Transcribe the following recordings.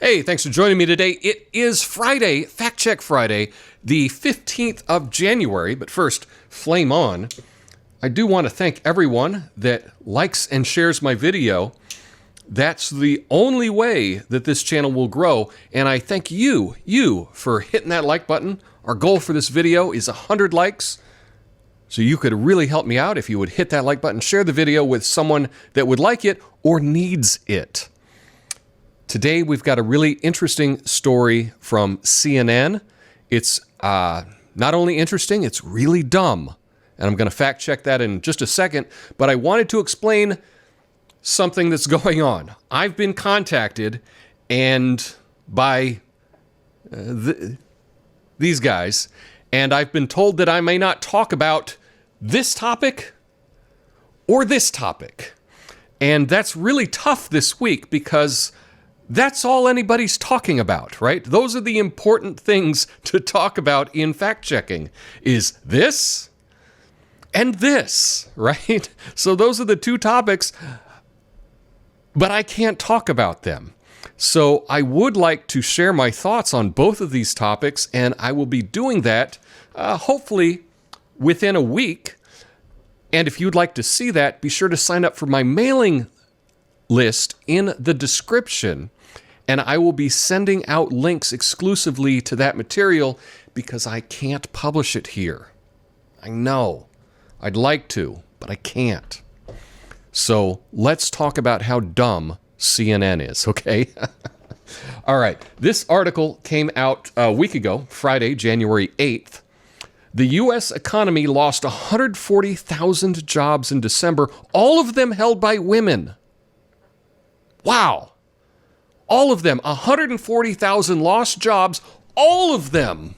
Hey, thanks for joining me today. It is Friday, Fact Check Friday, the 15th of January. But first, flame on. I do want to thank everyone that likes and shares my video. That's the only way that this channel will grow. And I thank you for hitting that like button. Our goal for this video is 100 likes. So you could really help me out if you would hit that like button, share the video with someone that would like it or needs it. Today, we've got a really interesting story from CNN. It's not only interesting, it's really dumb. And I'm going to fact check that in just a second. But I wanted to explain something that's going on. I've been contacted and by these guys, and I've been told that I may not talk about this topic or this topic. And that's really tough this week because that's all anybody's talking about, right? Those are the important things to talk about in fact-checking, is this and this, right? So those are the two topics, but I can't talk about them. So I would like to share my thoughts on both of these topics, and I will be doing that hopefully within a week. And if you'd like to see that, be sure to sign up for my mailing list in the description. And I will be sending out links exclusively to that material because I can't publish it here. I know. I'd like to, but I can't. So let's talk about how dumb CNN is, okay? All right. This article came out a week ago, Friday, January 8th. The U.S. economy lost 140,000 jobs in December, all of them held by women. Wow. All of them, 140,000 lost jobs, all of them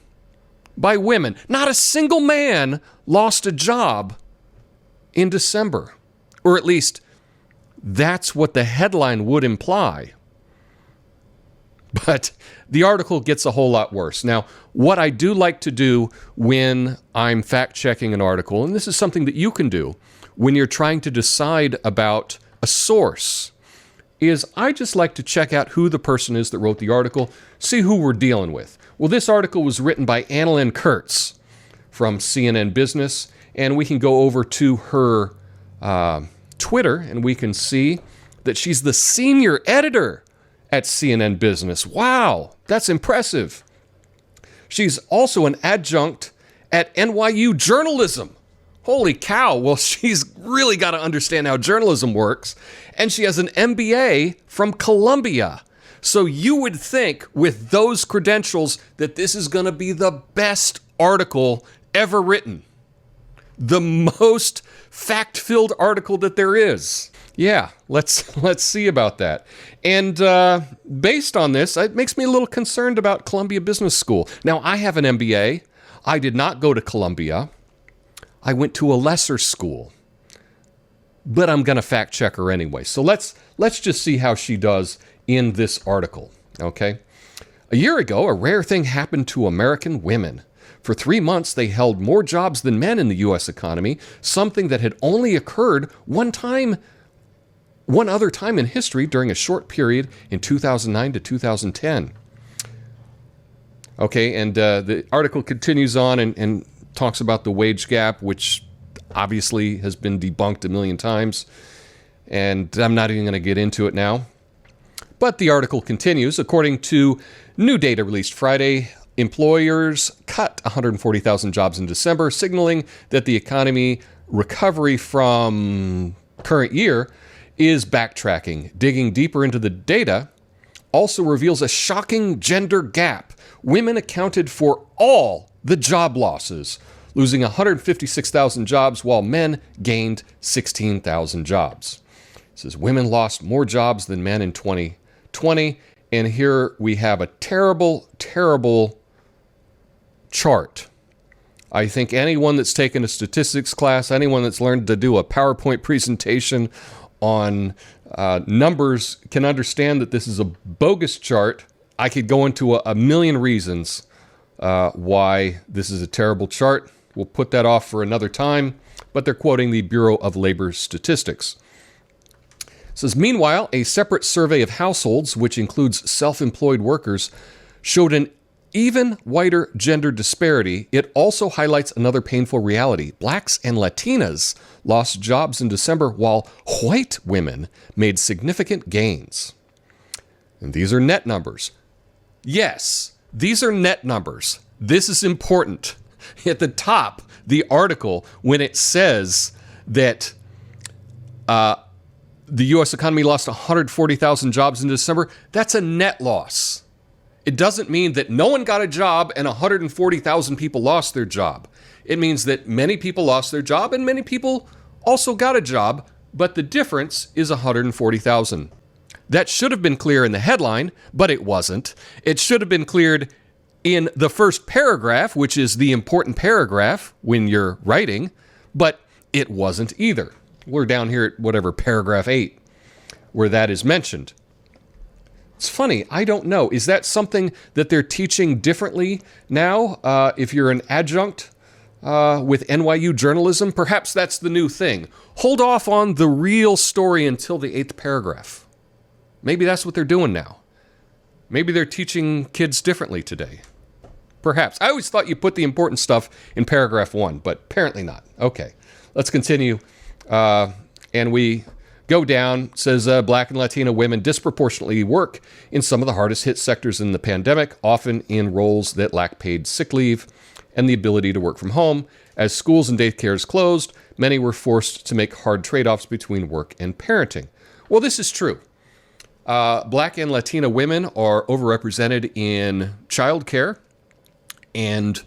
by women. Not a single man lost a job in December. Or at least, that's what the headline would imply. But the article gets a whole lot worse. Now, what I do like to do when I'm fact-checking an article, and this is something that you can do when you're trying to decide about a source, is I just like to check out who the person is that wrote the article, see who we're dealing with. Well, this article was written by Annalyn Kurtz from CNN Business, and we can go over to her Twitter, and we can see that she's the senior editor at CNN Business. Wow, that's impressive. She's also an adjunct at NYU Journalism. Holy cow, well, she's really got to understand how journalism works. And she has an MBA from Columbia. So you would think with those credentials that this is going to be the best article ever written. The most fact-filled article that there is. Yeah, let's see about that. And based on this, it makes me a little concerned about Columbia Business School. Now, I have an MBA. I did not go to Columbia. I went to a lesser school, but I'm going to fact check her anyway. So let's just see how she does in this article, okay? A year ago, a rare thing happened to American women. For 3 months, they held more jobs than men in the U.S. economy, something that had only occurred one other time in history during a short period in 2009 to 2010. Okay, and the article continues on and talks about the wage gap, which obviously has been debunked a million times, and I'm not even going to get into it now. But the article continues. According to new data released Friday, employers cut 140,000 jobs in December, signaling that the economy recovery from current year is backtracking. Digging deeper into the data also reveals a shocking gender gap. Women accounted for all the job losses, losing 156,000 jobs while men gained 16,000 jobs. It says women lost more jobs than men in 2020. And here we have a terrible, terrible chart. I think anyone that's taken a statistics class, anyone that's learned to do a PowerPoint presentation on numbers can understand that this is a bogus chart. I could go into a million reasons why this is a terrible chart. We'll put that off for another time, but they're quoting the Bureau of Labor Statistics. It says, meanwhile, a separate survey of households, which includes self-employed workers, showed an even wider gender disparity. It also highlights another painful reality. Blacks and Latinas lost jobs in December while white women made significant gains. And these are net numbers. Yes, these are net numbers. This is important. At the top, the article, when it says that the U.S. economy lost 140,000 jobs in December, that's a net loss. It doesn't mean that no one got a job and 140,000 people lost their job. It means that many people lost their job and many people also got a job, but the difference is 140,000. That should have been clear in the headline, but it wasn't. It should have been cleared in the first paragraph, which is the important paragraph when you're writing, but it wasn't either. We're down here at whatever, paragraph 8, where that is mentioned. It's funny, I don't know. Is that something that they're teaching differently now? If you're an adjunct with NYU journalism, perhaps that's the new thing. Hold off on the real story until the 8th paragraph. Maybe that's what they're doing now. Maybe they're teaching kids differently today. Perhaps. I always thought you put the important stuff in paragraph 1, but apparently not. Okay, let's continue. And we go down. It says Black and Latino women disproportionately work in some of the hardest hit sectors in the pandemic, often in roles that lack paid sick leave and the ability to work from home. As schools and daycares closed, many were forced to make hard trade-offs between work and parenting. Well, this is true. Black and Latino women are overrepresented in childcare and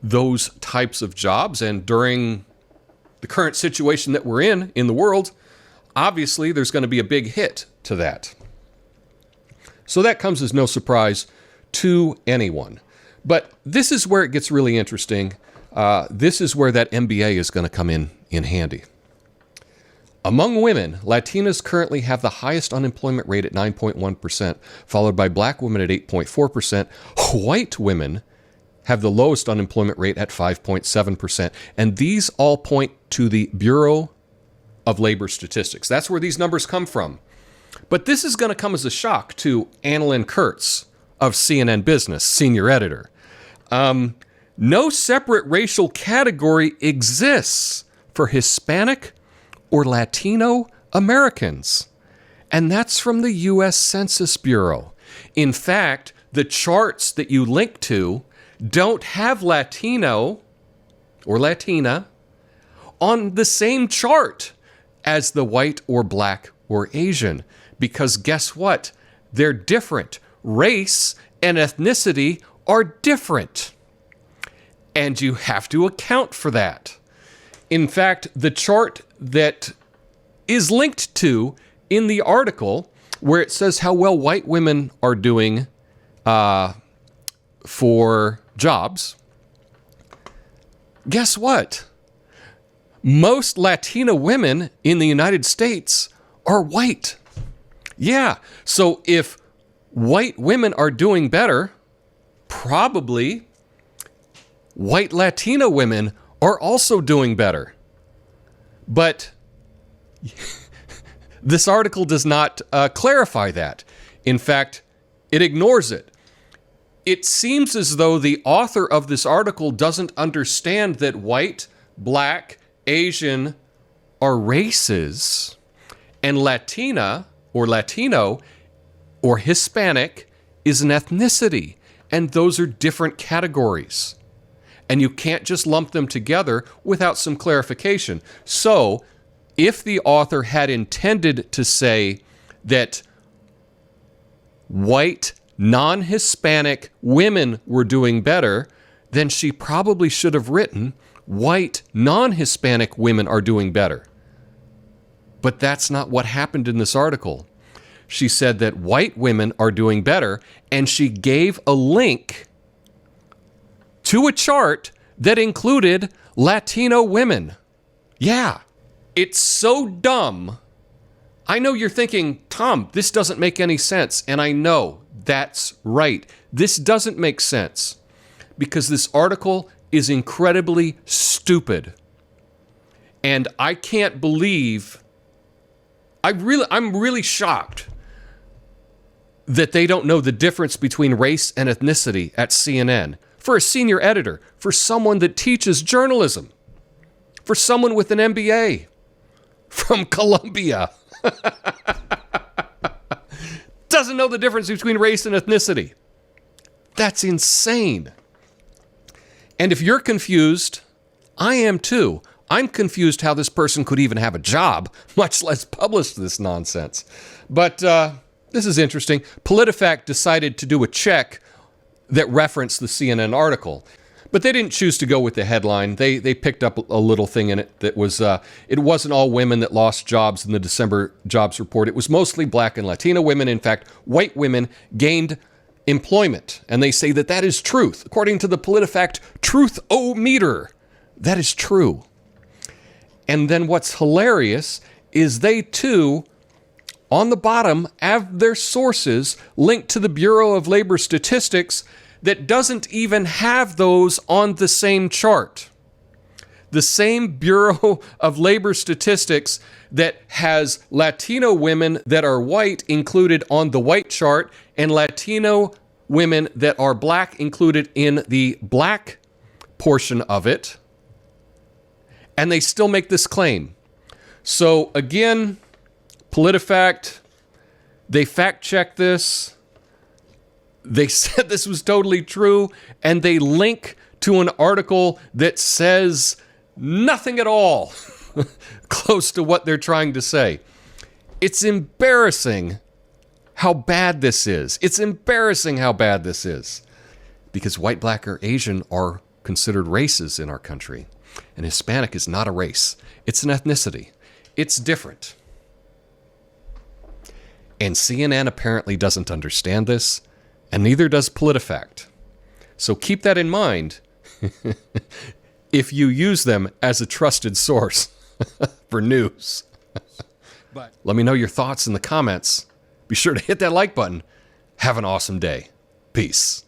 those types of jobs. And during the current situation that we're in the world, obviously there's going to be a big hit to that. So that comes as no surprise to anyone. But this is where it gets really interesting. This is where that MBA is going to come in handy. Among women, Latinas currently have the highest unemployment rate at 9.1%, followed by black women at 8.4%. White women have the lowest unemployment rate at 5.7%. And these all point to the Bureau of Labor Statistics. That's where these numbers come from. But this is going to come as a shock to Annalyn Kurtz of CNN Business, senior editor. No separate racial category exists for Hispanic or Latino Americans. And that's from the U.S. Census Bureau. In fact, the charts that you link to don't have Latino or Latina on the same chart as the white or black or Asian. Because guess what? They're different. Race and ethnicity are different. And you have to account for that. In fact, the chart that is linked to in the article where it says how well white women are doing for jobs, guess what? Most Latina women in the United States are white. Yeah, so if white women are doing better, probably white Latina women are also doing better. But this article does not clarify that. In fact, it ignores it. It seems as though the author of this article doesn't understand that white, black, Asian are races, and Latina or Latino or Hispanic is an ethnicity, and those are different categories. And you can't just lump them together without some clarification. So, if the author had intended to say that white, non-Hispanic women were doing better, then she probably should have written white, non-Hispanic women are doing better. But that's not what happened in this article. She said that white women are doing better, and she gave a link to a chart that included Latino women. Yeah, it's so dumb. I know you're thinking, Tom, this doesn't make any sense. And I know that's right. This doesn't make sense because this article is incredibly stupid. And I can't believe I'm really shocked that they don't know the difference between race and ethnicity at CNN. For a senior editor, for someone that teaches journalism, for someone with an MBA from Columbia, doesn't know the difference between race and ethnicity. That's insane. And if you're confused, I am too. I'm confused how this person could even have a job, much less publish this nonsense. But this is interesting. PolitiFact decided to do a check that referenced the CNN article. But they didn't choose to go with the headline. They picked up a little thing in it that was, it wasn't all women that lost jobs in the December jobs report. It was mostly Black and Latino women. In fact, white women gained employment. And they say that that is truth. According to the PolitiFact Truth-O-Meter, that is true. And then what's hilarious is they too, on the bottom, have their sources linked to the Bureau of Labor Statistics that doesn't even have those on the same chart. The same Bureau of Labor Statistics that has Latino women that are white included on the white chart and Latino women that are Black included in the Black portion of it. And they still make this claim. So again, PolitiFact, they fact-checked this. They said this was totally true, and they link to an article that says nothing at all close to what they're trying to say. It's embarrassing how bad this is. It's embarrassing how bad this is. Because white, Black, or Asian are considered races in our country. And Hispanic is not a race. It's an ethnicity. It's different. And CNN apparently doesn't understand this, and neither does PolitiFact. So keep that in mind if you use them as a trusted source for news. But let me know your thoughts in the comments. Be sure to hit that like button. Have an awesome day. Peace.